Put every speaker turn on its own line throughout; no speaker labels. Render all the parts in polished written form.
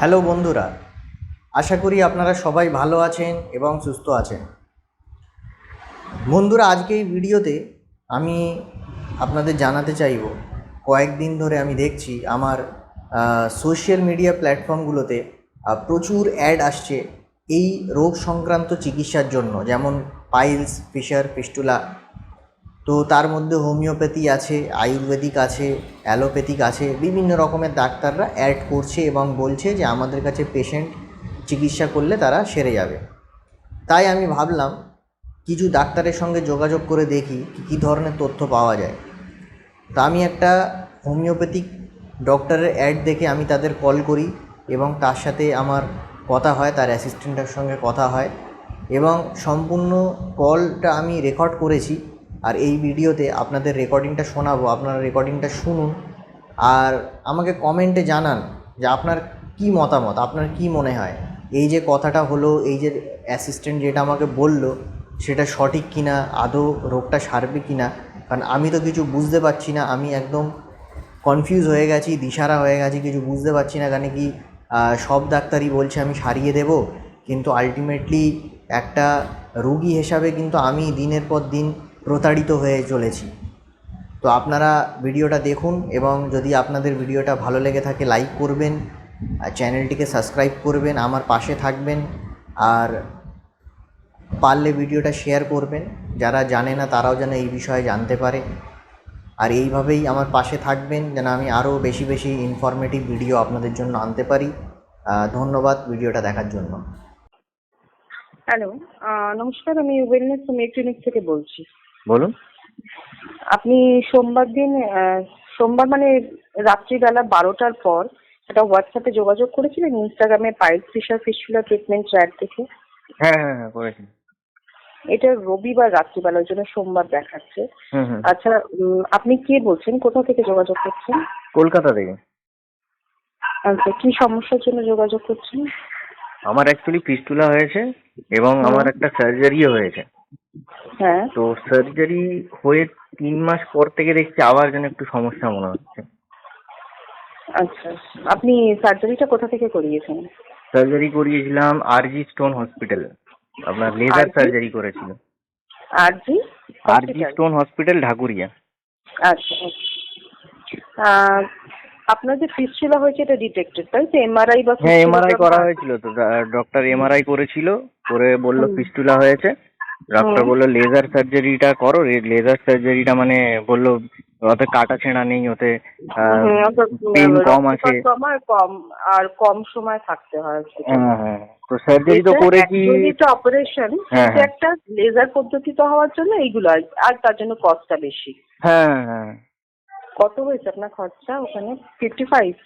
Hello বন্ধুরা, আশা করি আপনারা সবাই ভালো আছেন এবং সুস্থ আছেন। বন্ধুরা, আজকে এই ভিডিওতে আমি আপনাদের জানাতে চাইব, কয়েকদিন ধরে আমি দেখছি আমার সোশ্যাল মিডিয়া প্ল্যাটফর্মগুলোতে প্রচুর অ্যাড আসছে এই রোগ সংক্রান্ত চিকিৎসার জন্য, যেমন পাইলস, ফিশার, ফিস্টুলা। তো তার মধ্যে হোমিওপ্যাথি আছে, আয়ুর্বেদিক আছে, অ্যালোপ্যাথিক আছে, বিভিন্ন রকমের ডাক্তাররা অ্যাড করছে এবং বলছে যে আমাদের কাছে পেশেন্ট চিকিৎসা করলে তারা সেরে যাবে। তাই আমি ভাবলাম কিছু ডাক্তারের সঙ্গে যোগাযোগ করে দেখি কী ধরনের তথ্য পাওয়া যায়। তা আমি একটা হোমিওপ্যাথিক ডক্টরের অ্যাড দেখে আমি তাদের কল করি এবং তার সাথে আমার কথা হয়, তার অ্যাসিস্ট্যান্টের সঙ্গে কথা হয় এবং সম্পূর্ণ কলটা আমি রেকর্ড করেছি। আর এই ভিডিওতে আপনাদের রেকর্ডিংটা শোনাবো, আপনারা রেকর্ডিংটা শুনুন আর আমাকে কমেন্টে জানান যে আপনার কী মতামত, আপনার কী মনে হয় এই যে কথাটা হলো, এই যে অ্যাসিস্ট্যান্ট যেটা আমাকে বলল সেটা সঠিক কিনা, আদৌ রোগটা সারবে কিনা। কারণ আমি তো কিছু বুঝতে পারছি না, আমি একদম কনফিউজ হয়ে গেছি, দিশারা হয়ে গেছি, কিছু বুঝতে পারছি না। কারণ কি সব ডাক্তারই বলছে আমি সারিয়ে দেব, কিন্তু আলটিমেটলি একটা রোগী হিসাবে কিন্তু আমি দিনের পর দিন প্রতারিত হয়ে চলেছি। তো আপনারা ভিডিওটা দেখুন এবং যদি আপনাদের ভিডিওটা ভালো লেগে থাকে লাইক করবেন, আর চ্যানেলটিকে সাবস্ক্রাইব করবেন, আমার পাশে থাকবেন আর পারলে ভিডিওটা শেয়ার করবেন, যারা জানে না তারাও যেন এই বিষয়ে জানতে পারে। আর এইভাবেই আমার পাশে থাকবেন যেন আমি আরও বেশি বেশি ইনফরমেটিভ ভিডিও আপনাদের জন্য আনতে পারি। ধন্যবাদ ভিডিওটা দেখার জন্য।
হ্যালো, নমস্কার। আমি ওয়েলনেস হোমিও ক্লিনিক থেকে বলছি।
বলুন।
আপনি সোমবার মানে রাত্রিবেলা 12টার পর একটা হোয়াটসঅ্যাপে যোগাযোগ করেছিলেন ইনস্টাগ্রামে piles, fissure, fistula treatment chat দেখে।
হ্যাঁ হ্যাঁ হ্যাঁ, করেছি।
এটা রবিবার রাত্রিবেলা, ওই জন্য সোমবার দেখাচ্ছে। আচ্ছা, আপনি কে বলছেন? কোথা থেকে যোগাযোগ করছেন?
কলকাতা থেকে।
আচ্ছা, কি সমস্যার জন্য যোগাযোগ করছেন?
আমার অ্যাকচুয়ালি ফিস্টুলা হয়েছে এবং আমার একটা সার্জারিও হয়েছে।
হ্যাঁ।
তো সার্জারি হয়ে 3 মাস পর থেকে দেখছি আবার যেন একটু সমস্যা মনে হচ্ছে।
আচ্ছা, আপনি সার্জারিটা কোথা থেকে করিয়েছেন?
সার্জারি করিয়েছিলাম আরজি স্টোন হসপিটালে, আপনার লেজার
আরজি
সার্জারি করেছিল।
আরজি
আরজি
হসপিটাল।
Stone hospital, Dhakuria.
আচ্ছা, আহ, আপনার যে ফিস্টুলা হয়েছে এটা ডিটেক্টেড, তাই তো? এমআরআই বা
হ্যাঁ, এমআরআই করা
ফিস্টুলোগ্রাম?
হয়েছিল তো, ডক্টর এমআরআই করেছিল, করে বলল ফিস্টুলা হয়েছে। ডক্টর বলল লেজার সার্জারিটা করো। লেজার সার্জারিটা মানে বলল ওতে কাটা ছেঁড়া নেই, ওতে পেন কম আছে।
কম সময় থাকতে হয়।
হ্যাঁ হ্যাঁ, তো সার্জারি তো
এটা
করেছি।
অ্যাকচুয়ালি তো অপারেশন,
হ্যাঁ
কিন্তু
হ্যাঁ
একটা লেজার পদ্ধতিতে হওয়ার জন্য এইগুলো আর তার জন্য কস্টটা বেশি।
হ্যাঁ হ্যাঁ।
কত হয়েছে আপনার খরচা ওখানে? 55?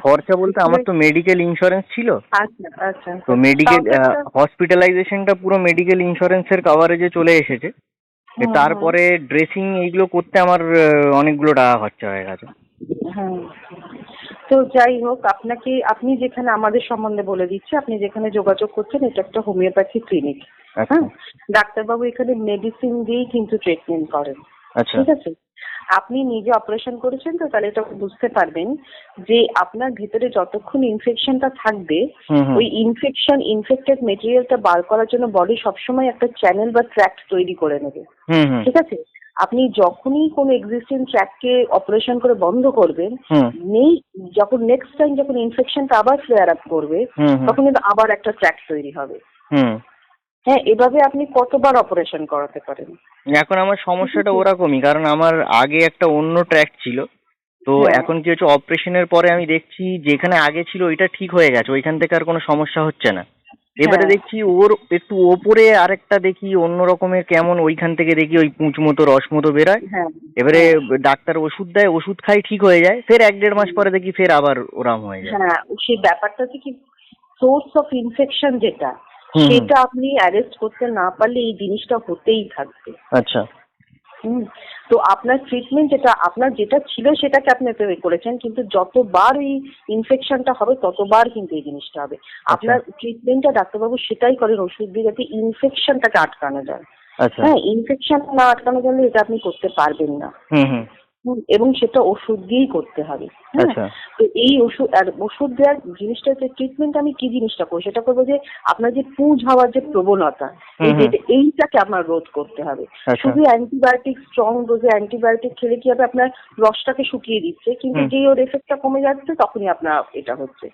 খরচা বলতে আমার তো মেডিকেল ইন্স্যুরেন্স ছিল।
আচ্ছা আচ্ছা।
তো মেডিকেল
তাও তো একটা
হসপিটালাইজেশনটা পুরো মেডিকেল ইন্স্যুরেন্সের কভারেজে চলে এসেছে। তারপরে ড্রেসিং এইগুলো করতে আমার অনেকগুলো টাকা খরচা হয়ে গেছে।
হ্যাঁ। তো যাই হোক, আপনি যেখানে, আমাদের সম্বন্ধে বলে দিচ্ছি, আপনি যেখানে যোগাযোগ করছেন এটা একটা হোমিওপ্যাথি ক্লিনিক। হ্যাঁ, ডাক্তারবাবু এখানে মেডিসিন দিয়েই কিন্তু ট্রিটমেন্ট করেন। ঠিক আছে? আপনি নিজে অপারেশন করেছেন তো, তাহলে এটা বুঝতে পারবেন যে আপনার ভিতরে যতক্ষণ ইনফেকশনটা থাকবে, ওই ইনফেক্টেড মেটেরিয়ালটা বার করার জন্য বডি সবসময় একটা চ্যানেল বা ট্র্যাক্ট তৈরি করে নেবে। ঠিক আছে? আপনি যখনই কোনো এক্সিস্টিং ট্র্যাককে অপারেশন করে বন্ধ করবেন, যখন নেক্সট টাইম যখন ইনফেকশনটা আবার ফ্লেয়ার আপ করবে, তখন কিন্তু আবার একটা ট্র্যাক তৈরি হবে। হ্যাঁ, এভাবে আপনি কতবার অপারেশন করাতে পারেন?
এখন আমার সমস্যাটা ওরকমই, কারণ আমার আগে একটা অন্য ট্র্যাক ছিল। তো এখন কি হচ্ছে, অপারেশনের পরে আমি দেখছি যেখানে আগে ছিল ওইটা ঠিক হয়ে গেছে, ওইখান থেকে আর কোনো সমস্যা হচ্ছে না। এবারে দেখছি ওর একটু ওপরে আরেকটা দেখি অন্য রকমের, কেমন ওইখান থেকে দেখি ওই পুঁচ মতো রস মতো বেরোয়। এবারে ডাক্তার ওষুধ দেয়, ওষুধ খাই ঠিক হয়ে যায়, ফের 1-1.5 মাস পরে দেখি ফের আবার ওরম হয়ে যায়।
হ্যাঁ, সেই ব্যাপারটা হচ্ছে কি, সোর্স অফ ইনফেকশন যেটা, সেটা আপনি অ্যারেস্ট করতে না পারলে এই জিনিসটা হতেই থাকবে।
আচ্ছা।
তো আপনার ট্রিটমেন্ট যেটা ছিল সেটাকে আপনি করেছেন, কিন্তু যতবার এই ইনফেকশনটা হবে ততবার কিন্তু এই জিনিসটা হবে। আপনার ট্রিটমেন্টটা ডাক্তারবাবু সেটাই করেন, ওষুধ দিয়ে, যাতে ইনফেকশনটাকে আটকানো যায়। হ্যাঁ, ইনফেকশন না আটকানো গেলে এটা আপনি করতে পারবেন না। এবং সেটা ওষুধ দিয়েই করতে হবে। হ্যাঁ,
আচ্ছা।
তো এই ওষুধ দেওয়ার জিনিসটা হচ্ছে ট্রিটমেন্ট। আমি কি জিনিসটা করবো, সেটা করবো যে আপনার যে পুঁজ হওয়ার যে প্রবণতা, এইটাকে আমার রোধ করতে হবে।
আচ্ছা।
শুধু অ্যান্টিবায়োটিক, স্ট্রং ডোজে অ্যান্টিবায়োটিক খেলে কি হবে, আপনার রসটাকে শুকিয়ে দিচ্ছে, কিন্তু যেই ওর এফেক্টটা কমে যাচ্ছে তখনই আপনার এটা হচ্ছে।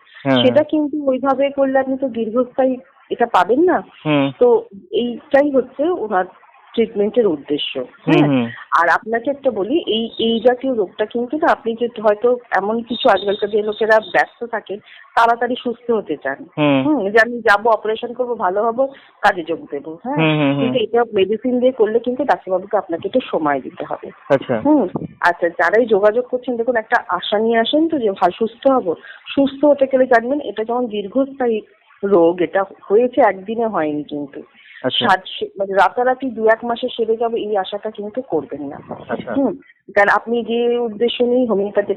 সেটা কিন্তু ওইভাবে করলে আপনি তো দীর্ঘস্থায়ী এটা পাবেন না। তো এইটাই হচ্ছে ওনার ট্রিটমেন্টের উদ্দেশ্য। হ্যাঁ, আর আপনাকে একটা বলি, এই জাতীয় রোগটা কিন্তু না, আপনি যে হয়তো এমন কিছু আজকালকার যে লোকেরা ব্যস্ত থাকেন, তাড়াতাড়ি সুস্থ হতে চান, যে আমি যাবো, অপারেশন করবো, ভালো হবো, কাজে যোগ দেবো। হ্যাঁ, কিন্তু এটা মেডিসিন দিয়ে করলে কিন্তু ডাক্তারবাবুকে আপনাকে একটু সময় দিতে হবে। আচ্ছা, যারাই যোগাযোগ করছেন, দেখুন একটা আশা নিয়ে আসেন তো যে সুস্থ হবো। সুস্থ হতে গেলে জানবেন এটা যেমন দীর্ঘস্থায়ী রোগ, এটা হয়েছে একদিনে হয়নি কিন্তু। মানে রাতারাতি 2-1 মাসে সেরে যাবে এই আশাটা কিন্তু করবেন না। কারণ আপনি যে উদ্দেশ্য নিয়ে হোমিওপ্যাথি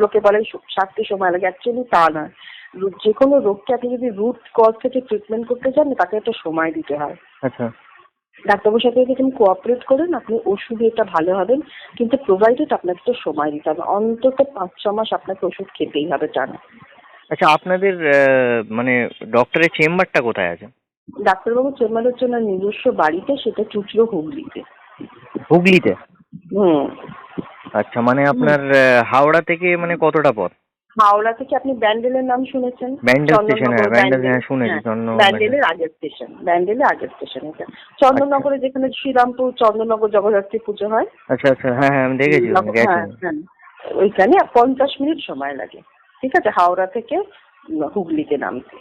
লোকে বলে সারতে সময় লাগে, অ্যাকচুয়ালি তা না। যে কোনো রোগকে আপনি যদি রুট কজ থেকে ট্রিটমেন্ট করতে চান, তাকে একটা সময় দিতে হয়। ডাক্তারবাবুর সাথে যদি আপনি কোঅপারেট করেন, আপনি ওষুধে এটা ভালো হবেন, কিন্তু প্রোভাইডেড আপনাকে তো সময় দিতে হবে, অন্তত 5-6 মাস আপনাকে ওষুধ খেতেই হবে টানা।
আচ্ছা, আপনাদের মানে ডক্টরের চেম্বারটা কোথায় আছে?
ডাক্তারবাবুর চেম্বার হচ্ছে ওনার নিজস্ব বাড়িতে, সেটা চুচড়ো, হুগলিতে।
হুগলিতে? আচ্ছা, মানে আপনার হাওড়া থেকে মানে কতটা পথ?
হাওড়া থেকে আপনি ব্যান্ডেলের নাম শুনেছেন?
ব্যান্ডেল স্টেশন, শুনেছি।
ব্যান্ডেলের আগের স্টেশন, এটা চন্দননগরে, যেখানে শ্রীরামপুর চন্দননগর জগদ্ধাত্রী পুজো হয়।
আচ্ছা আচ্ছা, হ্যাঁ আমি দেখেছি,
ওইখানে 50 মিনিট সময় লাগে। ঠিক আছে, হাওড়া থেকে হুগলিতে নামতে।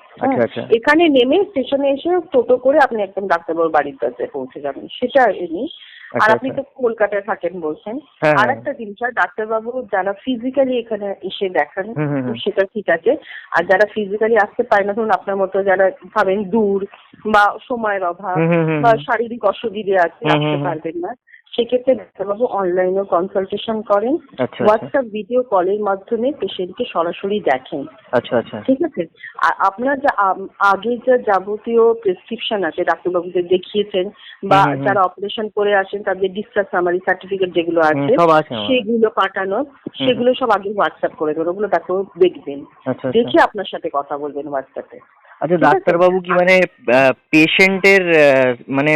এখানে নেমে স্টেশনে এসে টোটো করে আপনি একদম ডাক্তারবাবুর বাড়ির কাছে পৌঁছে যাবেন, সেটা এমনি। আর আপনি তো কলকাতায় থাকেন বলছেন। আর একটা জিনিস, ডাক্তারবাবু যারা ফিজিক্যালি এখানে এসে দেখান সেটা ঠিক আছে, আর যারা ফিজিক্যালি আসতে পারে না, ধরুন আপনার মতো যারা ভাবেন দূর বা সময়ের অভাব বা শারীরিক অসুবিধে আছে, আসতে পারবেন না, সেক্ষেত্রে ডাক্তারবাবু অনলাইনেও কনসালটেশন করেন, হোয়াটসঅ্যাপ ভিডিও কলের মাধ্যমে পেশেন্টকে সরাসরি দেখেন। ঠিক আছে, আর আপনার যা আগে যা যাবতীয় প্রেসক্রিপশন আছে ডাক্তারবাবুদের দেখিয়েছেন, বা যারা অপারেশন করে আসেন তাদের ডিসচার্জ সামারি সার্টিফিকেট যেগুলো আছে সেগুলো পাঠানো, সেগুলো সব আগে হোয়াটসঅ্যাপ করে দেবেন, ওগুলো ডাক্তারবাবু দেখবেন, দেখে আপনার সাথে কথা বলবেন হোয়াটসঅ্যাপে।
আচ্ছা, ডাক্তারবাবু কি মানে পেশেন্টের মানে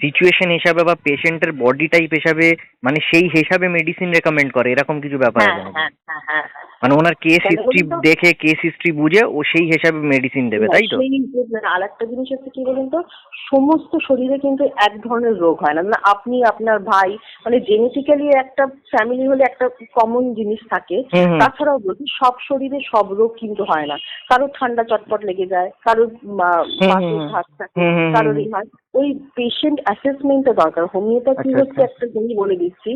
সিচুয়েশন হিসাবে বা পেশেন্টের বডি টাইপ হিসাবে মানে সেই হিসাবে মেডিসিন রেকমেন্ড করে, এরকম কিছু ব্যাপার আছে? মানে ওনার কেস হিস্ট্রি দেখে, কেস হিস্ট্রি বুঝে ও সেই হিসাবে মেডিসিন দেবে, তাই তো?
আর একটা জিনিস হচ্ছে কি বলুন তো, সমস্ত শরীরে কিন্তু এক ধরনের রোগ হয় না। মানে আপনি, আপনার ভাই, মানে জেনেটিক্যালি একটা ফ্যামিলি হলে একটা কমন জিনিস থাকে, তাছাড়াও বলছি সব শরীরে সব রোগ কিন্তু হয় না। কারোর ঠান্ডা চটপট লেগে যায়, কারোর ঘাস থাকে, কারোর হয়। ওই পেশেন্ট অ্যাসেসমেন্টটা দরকার। হোমিওপ্যাথি হচ্ছে একটা জিনিস বলে দিচ্ছি,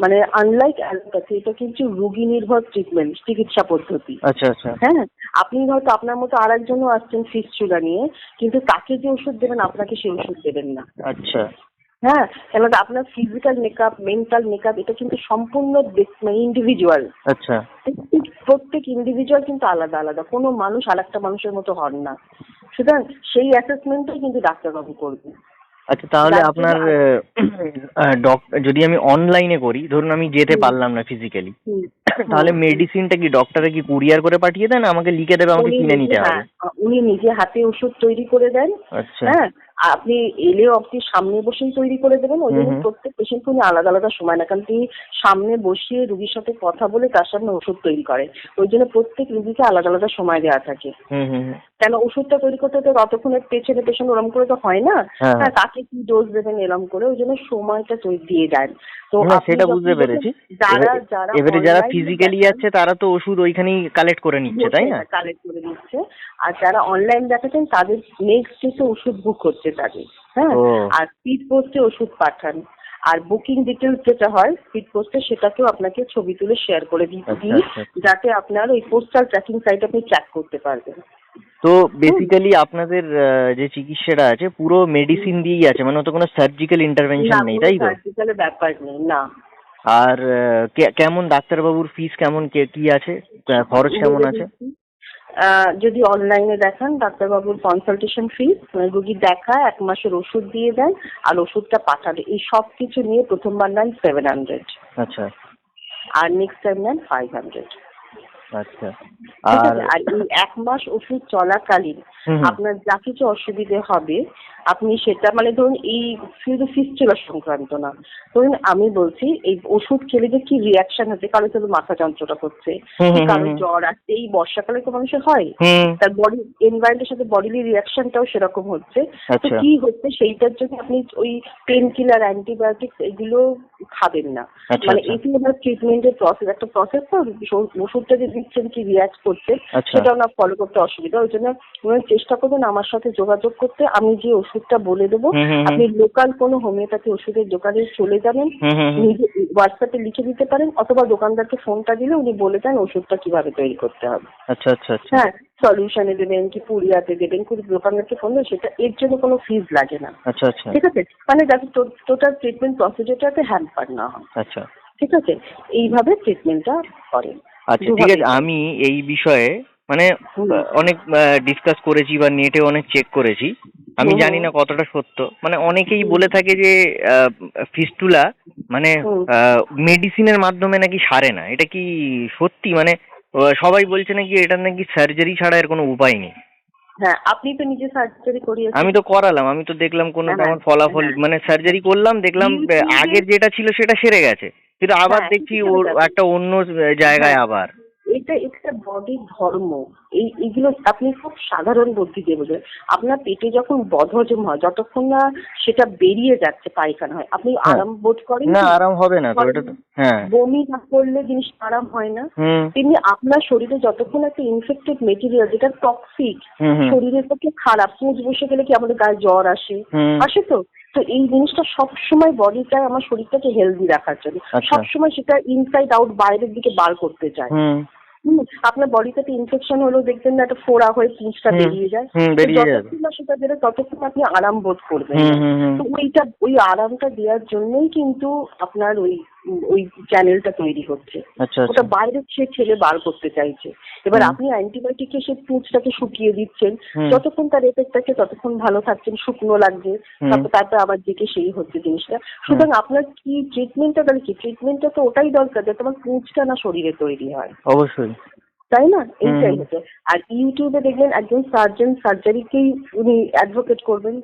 মানে আনলাইক অ্যালোপ্যাথি, এটা কিন্তু রোগী নির্ভর ট্রিটমেন্ট, চিকিৎসা পদ্ধতি। হ্যাঁ, আপনি হয়তো আপনার মতো আর একজনও আসছেন ফিস্টুলা নিয়ে, কিন্তু তাকে যে ওষুধ দেবেন আপনাকে সেই ওষুধ দেবেন না। হ্যাঁ, কেন আপনার ফিজিক্যাল মেকআপ, মেন্টাল মেকআপ, এটা কিন্তু সম্পূর্ণ ইন্ডিভিজুয়াল। প্রত্যেক ইন্ডিভিজুয়াল কিন্তু আলাদা আলাদা, কোনো মানুষ আরেকটা মানুষের মতো হন না। সুতরাং সেই অ্যাসেসমেন্টটাই কিন্তু ডাক্তারবাবু করবে।
আচ্ছা, তাহলে আপনার যদি আমি অনলাইনে করি, ধরুন আমি যেতে পারলাম না ফিজিক্যালি, তাহলে মেডিসিনটা কি ডক্টরে কি কুরিয়ার করে পাঠিয়ে দেন, আমাকে লিখে দেবে, আমাকে কিনে নিতে হবে?
উনি নিজে হাতে ওষুধ তৈরি করে দেন। হ্যাঁ, আপনি এলেও আপনি সামনে বসেই তৈরি করে দেবেন। ওই জন্য প্রত্যেক পেশেন্টকে উনি আলাদা আলাদা সময় না, কারণ তিনি সামনে বসিয়ে রুগীর সাথে কথা বলে তার সামনে ওষুধ তৈরি করেন। ওই জন্য প্রত্যেক রুগীকে আলাদা আলাদা সময় দেওয়া থাকে। কেন ওষুধটা তৈরি করতে তো ততক্ষণের পেশেন্ট ওরম করে তো হয় না, তাকে কি ডোজ দেবেন এরম করে, ওই জন্য সময়টা দিয়ে দেন। তো
সেটা বুঝতে পেরেছি। এবারে যারা ফিজিক্যালি যাচ্ছে তারা তো ওষুধ ওইখানেই কালেক্ট করে নিচ্ছে, তাই না?
কালেক্ট করে নিচ্ছে, আর যারা অনলাইন দেখাচ্ছেন তাদের নেক্সট ডে ওষুধ বুক হচ্ছে তাদের। হ্যাঁ, আর স্পিড পোস্টে ওষুধ পাঠান, আর বুকিং ডিটেলস যেটা হয় স্পিড পোস্টে, সেটাকেও আপনাকে ছবি তুলে শেয়ার করে দিই, যাতে আপনার ওই পোস্টাল ট্র্যাকিং সাইট আপনি ট্র্যাক করতে পারবেন।
তো বেসিক্যালি আপনাদের যে চিকিৎসাটা আছে পুরো মেডিসিন দিয়েই আছে, মানে তো কোনো সার্জিক্যাল ইন্টারভেনশন নেই, তাই তো?
সার্জিক্যালের ব্যাপার নেই না।
আর কেমন ডাক্তারবাবুর ফিস কেমন, কি আছে, খরচ কেমন আছে?
যদি অনলাইনে দেখান, ডাক্তারবাবুর কনসালটেশন ফিস, রুগী দেখা, 1 মাসের ওষুধ দিয়ে দেন, আর ওষুধটা পাঠাবে, এই সব কিছু নিয়ে প্রথমবার নেন 700।
আচ্ছা,
আর নেক্সট টাইম নেন 500।
আচ্ছা।
ঠিক
আর
আছে? আর এই 1 মাস ওষুধ চলাকালীন
হুম,
আপনার যা কিছু অসুবিধে হবে আপনি সেটা মানে ধরুন এই শুধু ফিস্টুলা সংক্রান্ত না, ধরুন আমি বলছি এই ওষুধ খেলে যে কি রিয়াকশন হচ্ছে, কারো শুধু মাথা যন্ত্রণা করছে,
হুম,
কি
হুম,
কারো
হুম,
জ্বর আসছে, এই বর্ষাকালে তো মানুষের হয়,
হুম,
তার বডি এনভায়রনমেন্টের সাথে বডিলি রিয়াকশনটাও সেরকম হচ্ছে। তো
আচ্ছা,
কি হচ্ছে সেইটার জন্য আপনি ওই পেন কিলার, অ্যান্টিবায়োটিক্স এগুলো খাবেন না।
আচ্ছা,
মানে
আচ্ছা,
এটি ওনার ট্রিটমেন্টের প্রসেস, একটা প্রসেস, তো ওষুধটা যে দিচ্ছেন কি রিয়াক্ট করছে
আচ্ছা,
সেটা ওনার ফলো করতে অসুবিধা, ওই জন্য ওনার চেষ্টা করবেন আমার সাথে যোগাযোগ করতে। আমি যে ওষুধটা বলে দেবো
হুম, হুম,
আপনি লোকাল কোনো হোমিওপ্যাথি ওষুধের দোকানে চলে যাবেন,
হুম, হুম, হুম,
নিজে হোয়াটসঅ্যাপে লিখে দিতে পারেন, অথবা দোকানদারকে ফোনটা দিলে উনি বলে দেন ওষুধটা কিভাবে তৈরি করতে হবে।
আচ্ছা, আচ্ছা, আচ্ছা,
হ্যাঁ, সলিউশনে দেবেন কি পুরিয়াতে দেবেন, কিন্তু দোকানদারকে ফোন দেবেন, সেটা এর জন্য কোনো ফিজ লাগে না।
আচ্ছা, আচ্ছা,
ঠিক আছে? মানে যাতে টোটাল ট্রিটমেন্ট প্রসিডিওরটাতে হ্যাম্পার না হয়।
আচ্ছা,
ঠিক আছে? এইভাবে ট্রিটমেন্টটা করেন।
আচ্ছা, ঠিক
দুভাবেই
আছে।
করেন।
আমি এই বিষয়ে মানে
হুম
অনেক ডিসকাস করেছি বা নেটে অনেক চেক করেছি। আমি
হুম
জানি
হুম
না কতটা সত্য। মানে অনেকেই
হুম
বলে থাকে যে ফিস্টুলা মানে
হুম।
মেডিসিনের মাধ্যমে নাকি সারে না। এটা কি সত্যি? মানে সবাই বলছে নাকি এটা নাকি সার্জারি ছাড়া এর কোনো উপায় নেই।
হ্যাঁ, আপনি তো নিজে সার্জারি করিয়েছেন।
আমি তো করালাম, আমি তো দেখলাম কোনো
হ্যাঁ
তেমন ফলাফল,
হ্যাঁ।
মানে সার্জারি করলাম, দেখলাম
ইউটিউবে,
আগের যেটা ছিল সেটা সেরে গেছে, কিন্তু আবার
হ্যাঁ
দেখছি
কিন্তু চলে
ওর
যাবে।
একটা অন্য জায়গায়
হ্যাঁ,
আবার।
এটা একটা বডির ধর্ম। এইগুলো আপনি খুব সাধারণ বুদ্ধি দিয়ে বোঝেন। আপনার পেটে যখন বদহজম হয়, যতক্ষণ না সেটা বেরিয়ে যাচ্ছে, পায়খানা হয়, আপনি
হ্যাঁ,
আরাম বোধ করেন
না
কি?
আরাম হবে না তো,
করেন
এটা তো
না?
হ্যাঁ।
বমি না করলে জিনিসটা আরাম হয় না।
হুম,
তেমনি আপনার শরীরে যতক্ষণ একটা ইনফেক্টেড মেটেরিয়াল যেটা টক্সিক,
হুম, হুম,
শরীরের পক্ষে খারাপ, পুঁজ বসে গেলে কি আমাদের গায়ে জ্বর আসে,
হুম,
আসে তো। তো এই জিনিসটা সবসময় বডি চায় আমার শরীরটাকে হেলদি রাখার জন্য,
আচ্ছা,
সবসময় সেটা ইনসাইড আউট বাইরের দিকে বার করতে চায়।
হুম,
আপনার বডিতে ইনফেকশন হলেও দেখবেন না একটা ফোড়া হয়ে পুঁজটা
হুম,
বেরিয়ে যায়।
হুম,
তো
বেরিয়ে যাবে।
যতক্ষণ না সেটা বেরোয় ততক্ষণ আপনি আরাম বোধ করবেন
হুম,
না।
হুম, হুম,
তো ওই আরামটা দেওয়ার জন্যই কিন্তু আপনার ওই চ্যানেলটা তৈরি হচ্ছে।
আচ্ছা, আচ্ছা,
ওটা বাইরে সে ছেলে বার করতে চাইছে। এবার
হুম,
আপনি অ্যান্টিবায়োটিকে সে পুঁজটাকে শুকিয়ে দিচ্ছেন,
হুম,
যতক্ষণ তার এফেক্ট আছে ততক্ষণ ভালো থাকছেন, শুকনো লাগছে,
হুম,
তারপর আবার দিকে সেই হচ্ছে জিনিসটা।
হুম,
সুতরাং আপনার কি ট্রিটমেন্টটা, তাহলে কি ট্রিটমেন্টটা তো ওটাই দরকার যাতে আমার পুঁজটা না শরীরে তৈরি হয়,
অবশ্যই।
তাই না?
হুম,
এইটাই
হুম,
হচ্ছে। আর ইউটিউবে দেখবেন একজন সার্জন সার্জারিকেই উনি অ্যাডভোকেট করবেন,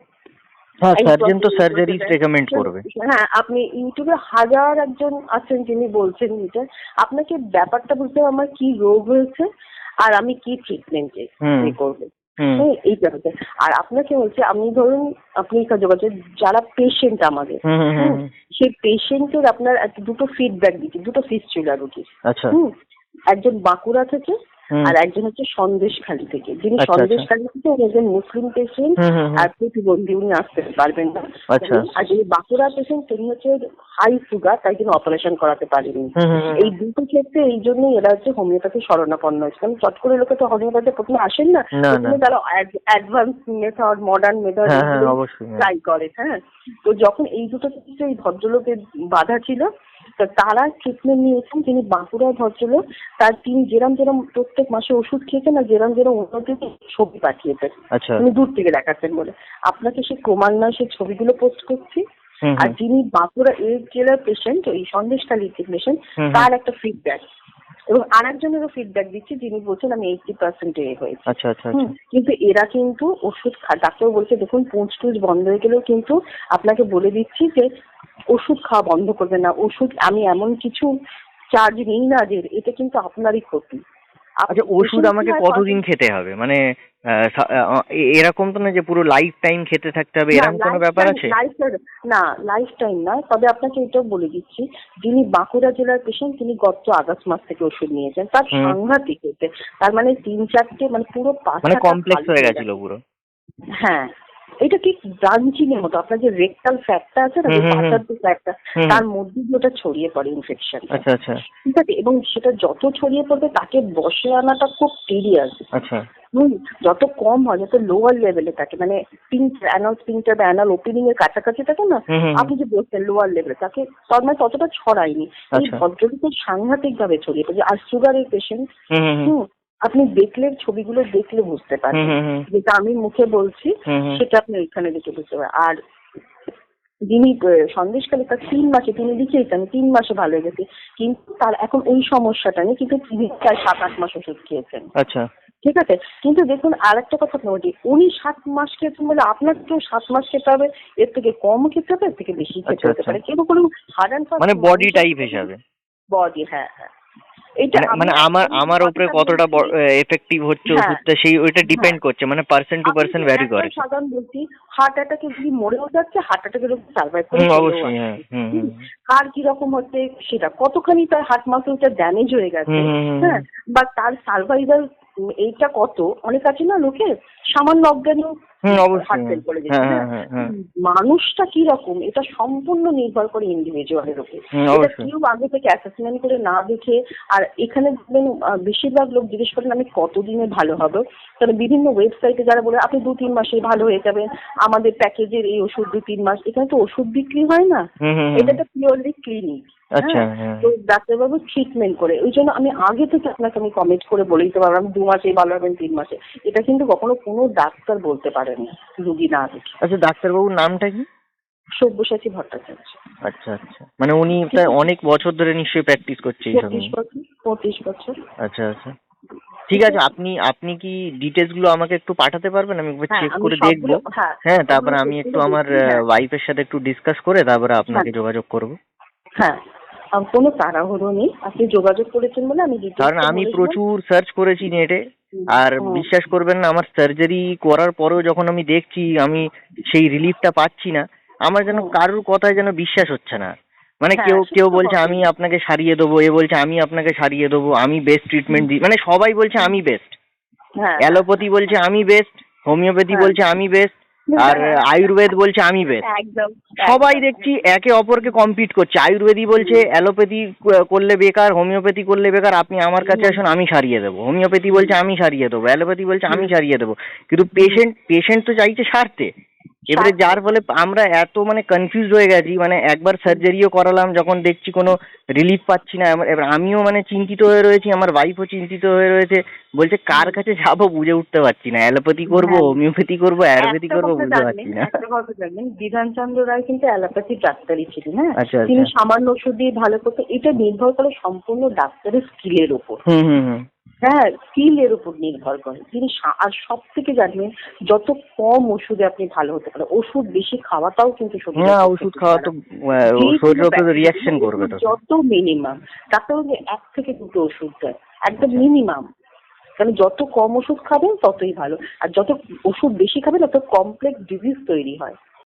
হ্যাঁ,
এই
সার্জন তো
প্রসেস এই করতে
সার্জারি
দেয়।
রেকমেন্ড করবে।
হ্যাঁ, আপনি ইউটিউবে হাজার একজন আছেন যিনি বলছেন এটা। আপনাকে ব্যাপারটা বুঝতে হবে আমার কি রোগ হয়েছে আর আমি কি ট্রিটমেন্টে
হুম,
করবো।
হুম,
হ্যাঁ, এইটা হচ্ছে। আর আপনাকে বলছে, আপনি ধরুন আপনি যোগাযোগ যারা পেশেন্ট আমাদের,
হুম, হুম, হুম,
হুম,
হুম,
সেই পেশেন্টের আপনার দুটো ফিডব্যাক দিচ্ছি, দুটো ফিস্টুলা রুগীর।
আচ্ছা,
হুম, একজন বাঁকুড়া থেকে
হুম,
আর একজন হচ্ছে সন্দেশখালী থেকে। যিনি
আচ্ছা, আচ্ছা,
সন্দেশখালী থেকে উনি একজন মুসলিম পেশেন্ট
হুম, হুম, হুম,
আর প্রতিবন্ধী, উনি আসতে পারবেন না।
আচ্ছা,
আর যিনি বাঁকুড়া পেশেন্ট তিনি হচ্ছে হাই সুগার, তাই তিনি অপারেশন করাতে পারেননি।
হুম, হুম, হুম,
এই দুটো ক্ষেত্রে এই জন্যই এরা হচ্ছে হোমিওপ্যাথি শরণাপন্ন হচ্ছে, কারণ চট করে লোকে তো হোমিওপ্যাথি প্রথমে আসেন না,
না, না,
প্রথমে তারা অ্যাডভান্স মেথড, মডার্ন মেথড
হ্যাঁ, হ্যাঁ,
এইগুলো
অবশ্যই, হ্যাঁ,
ট্রাই করে। হ্যাঁ, তো যখন এই দুটো ক্ষেত্রে এই ভদ্রলোকের বাধা ছিল, তো তারা ট্রিটমেন্ট নিয়েছেন। তিনি বাঁকুড়ার ভদ্রলোক, তিনি যেরম প্রত্যেক মাসে ওষুধ খেয়েছেন আর যেরম উন্নতি ছবি পাঠিয়েছেন
আচ্ছা,
উনি দূর থেকে দেখাচ্ছেন বলে। আপনাকে সে ক্রমান্বয়ে সেই ছবিগুলো পোস্ট করছি।
হুম,
আর
হুম,
যিনি বাঁকুড়া এই জেলার পেশেন্ট, ওই সন্দেশখালীর পেশেন্ট,
হুম, হুম,
তার একটা ফিডব্যাক, এবং আরেকজনেরও ফিডব্যাক দিচ্ছি যিনি বলছেন আমি 80% হয়েছে।
আচ্ছা, আচ্ছা, আচ্ছা,
কিন্তু এরা কিন্তু ওষুধ ডাক্তার বলছে দেখুন পুঁজ টুজ বন্ধ হয়ে গেলেও কিন্তু আপনাকে বলে দিচ্ছি যে ওষুধ খাওয়া বন্ধ করবে না। ওষুধ আমি এমন কিছু চার্জ নিই না যে এটা কিন্তু আপনারই ক্ষতি।
আচ্ছা, ওষুধ
patient কি
আমাকে
হয়
কতদিন খেতে হবে? মানে এরকম তো না যে পুরো লাইফ টাইম খেতে থাকতে হবে,
না,
এরকম কোনো ব্যাপার আছে?
লাইফ টাইম নয়, তবে আপনাকে এটাও বলে দিচ্ছি, যিনি বাঁকুড়া জেলার পেশেন্ট তিনি গত আগস্ট মাস থেকে ওষুধ নিয়েছেন, তার
হুম,
সাংঘাতিক হয়েছে। তার মানে 3-4টে মানে পুরো
মানে
পাছাটা
কমপ্লেক্স
খালি
হয়ে
হয়ে
গেছিল
গেছে।
পুরো।
হ্যাঁ, এটা ঠিক ব্রাঞ্চিংয়ের মতো, আপনার যে রেকটাল ফ্যাটটা আছে না,
হুম,
যে
হুম, হুম,
পাছার যে ফ্যাটটা,
হুম,
তার মধ্যে দিয়ে ওটা ছড়িয়ে পড়ে ইনফেকশনটা।
আচ্ছা, আচ্ছা,
ঠিক আছে, এবং সেটা যত ছড়িয়ে পড়বে তাকে বসে আনাটা খুব টিডিয়াস।
আচ্ছা,
যত কম হয়, যত লোয়ার লেভেলে থাকে, মানে অ্যানাল স্পিংটার বা অ্যানাল ওপেনিং এর কাছাকাছি থাকে না,
হুম, হুম, হুম,
আপনি যে বলছেন লোয়ার লেভেলে, তাকে তার মানে ততটা ছড়ায়নি। এই
আচ্ছা,
ভদ্রলোকের সাংঘাতিক ভাবে ছড়িয়ে পড়েছে। আর সুগারের পেশেন্ট,
হুম, হুম, হুম,
আপনি দেখলে ছবিগুলো দেখলে বুঝতে
হুম,
পারবেন,
হুম, হুম,
যেটা আমি মুখে বলছি
হুম, হুম,
সেটা আপনি ওইখানে দেখে বুঝতে পারবেন। আর যিনি সন্দেশকালে তার 3 মাসে তিনি লিখেছেন 3 মাসে ভালো হয়ে গেছে, কিন্তু তার এখন ওই সমস্যাটা নেই, কিন্তু তিনি প্রায় 7-8 মাস ওষুধ খেয়েছেন।
আচ্ছা।
ঠিক আছে, কিন্তু দেখুন আর একটা কথা বলি, উনি 7 মাস খেয়েছেন বলে আপনাকেও 7 মাস খেতে হবে, এর থেকে কম খেতে হবে, এর থেকে বেশি খেতে হতে পারে, কিন্তু কোনো হার্ড অ্যান্ড ফাস্ট
মানে বডি টাইপ হিসাবে।
বডি, হ্যাঁ হ্যাঁ, এটা
মানে আমার উপরে কতটা এফেক্টিভ হচ্ছে
হ্যাঁ,
ওষুধটা সেই ওইটা
হ্যাঁ।
ডিপেন্ড করছে, মানে পার্সন টু পার্সন ভ্যারি করে।
সাধারণ বলছি, হার্ট অ্যাটাকে যদি মরেও যাচ্ছে, হার্ট অ্যাটাকের উপর সার্ভাইভ করে
হুম,
চলেও
অবশ্যই,
আসছে।
হ্যাঁ। হুম,
হুম। কার কিরকম হচ্ছে সেটা, কতখানি তার হার্ট মাসেলটা ড্যামেজ হয়ে গেছে, হ্যাঁ, বা তার সার্ভাইভাল এইটা কত, অনেক আছে না লোকের সামান্য অজ্ঞানীয়
অবশ্যই,
হার্ট ফেল করে
হ্যাঁ,
যেতে,
হ্যাঁ, হ্যাঁ, হ্যাঁ।
মানুষটা কি রকম এটা সম্পূর্ণ নির্ভর করে ইন্ডিভিজুয়ালের উপর। এটা
অবশ্যই।
কেউ আগে থেকে অ্যাসেসমেন্ট করে না দেখে, আর এখানে দেখবেন বেশিরভাগ লোক জিজ্ঞেস করেন আমি কতদিনে ভালো হবে, কারণ বিভিন্ন ওয়েবসাইটে যারা বলে আপনি 2-3 মাসে ভালো হয়ে যাবেন, আমাদের প্যাকেজের এই ওষুধ 2-3 মাস, এখানে তো ওষুধ বিক্রি হয় না, এটা তো পিওরলি ক্লিনিক।
আচ্ছা, হ্যাঁ।
তো ডাক্তারবাবু ট্রিটমেন্ট করে, ওই জন্য আমি আগে থেকে আপনাকে আমি কমেন্ট করে বলে দিতে পারবো আমি 2 মাসে ভালো হবেন, 3 মাসে, এটা কিন্তু কখনো কোনো ডাক্তার বলতে পারেন না রুগী না দেখে।
আচ্ছা, ডাক্তারবাবুর নামটা কি?
সব্যসাচী ভট্টাচার্য।
আচ্ছা, আচ্ছা, মানে উনি প্রায় অনেক বছর ধরে নিশ্চয়ই প্র্যাকটিস করছে এইসব
25
নিয়ে।
বছর 25 বছর।
আচ্ছা, আচ্ছা, ঠিক আছে। আপনি কি ডিটেলস গুলো আমাকে একটু পাঠাতে পারবেন? আমি একবার
হ্যাঁ,
চেক
আমি
করে
সবগুলো,
দেখবো।
হ্যাঁ,
হ্যাঁ,
সবগুলো
তারপরে আমি
check
একটু
করে
আমার
দেখি, হ্যাঁ।
ওয়াইফের সাথে একটু ডিসকাস করে তারপরে আপনাকে
হ্যাঁ।
যোগাযোগ করব।
হ্যাঁ, কোনো তাড়াহুড়ো নেই, আপনি যোগাযোগ করেছেন বলে আমি details
কারণ
টা
আমি
বলে দিলাম।
প্রচুর সার্চ করেছি নেটে, আর
হুম।
বিশ্বাস করবেন না, আমার সার্জারি করার পরেও যখন আমি দেখছি আমি সেই রিলিফটা পাচ্ছি না, আমার যেন কারোর কথায় যেন বিশ্বাস হচ্ছে না। মানে
হ্যাঁ,
কেউ
সেটা
কেউ
তো
বলছে
বটেই।
আমি আপনাকে সারিয়ে দেবো, এ বলছে আমি আপনাকে সারিয়ে দেবো, আমি বেস্ট ট্রিটমেন্ট দিই, মানে সবাই বলছে আমি বেস্ট।
হ্যাঁ,
অ্যালোপ্যাথি বলছে আমি বেস্ট, হোমিওপ্যাথি
হ্যাঁ।
বলছে আমি বেস্ট, আর আয়ুর্বেদ বলছে আমি বেস্ট।
একদম
সবাই দেখছি একে অপরকে কম্পিট করছে। আয়ুর্বেদি বলছে অ্যালোপ্যাথি করলে বেকার, হোমিওপ্যাথি করলে বেকার, আপনি আমার কাছে আসুন আমি সারিয়ে দেবো। হোমিওপ্যাথি বলছে আমি সারিয়ে দেবো, অ্যালোপ্যাথি বলছে আমি সারিয়ে দেবো। কিন্তু পেশেন্ট তো চাইছে সারতে। এবারে যার ফলে আমরা এত মানে কনফিউজ হয়ে গেছি, মানে একবার সার্জারিও করালাম, যখন দেখছি কোনো রিলিফ পাচ্ছি না, এবার আমিও মানে চিন্তিত হয়ে রয়েছি, আমার ওয়াইফও চিন্তিত হয়ে রয়েছে, বলছে কার কাছে যাবো বুঝে উঠতে পারছি না, অ্যালোপ্যাথি করবো,
হ্যাঁ।
হোমিওপ্যাথি করবো, আয়ুর্বেদিক
একটা
করবো,
কথা
বুঝতে
জানবেন,
পারছি না।
একটা কথা জানবেন, বিধানচন্দ্র রায় কিন্তু অ্যালোপ্যাথি ডাক্তারই ছিলেন, হ্যাঁ।
আচ্ছা,
তিনি
আচ্ছা।
সামান্য ওষুধ দিয়ে ভালো করতে, এটা নির্ভর করে সম্পূর্ণ ডাক্তারের স্কিলের উপর।
হুম, হুম, হুম।
হ্যাঁ, স্কিলের উপর নির্ভর করে তিনি আর সব থেকে জানবেন, যত কম ওষুধে আপনি ভালো হতে পারেন, ওষুধ বেশি খাওয়াটাও কিন্তু শরীরের
না,
পক্ষে
ওষুধ
খুব
খাওয়া
খারাপ।
তো
যে কোনো
শরীরের উপরে
ব্যাধি,
রিয়াকশন করবে তো।
যত মিনিমাম ডাক্তারবাবু 1 থেকে 2টো ওষুধ দেয়, একদম মিনিমাম। কারণ যত কম ওষুধ খাবেন ততই ভালো, আর যত ওষুধ বেশি খাবেন তত কমপ্লেক্স ডিজিজ তৈরি হয়।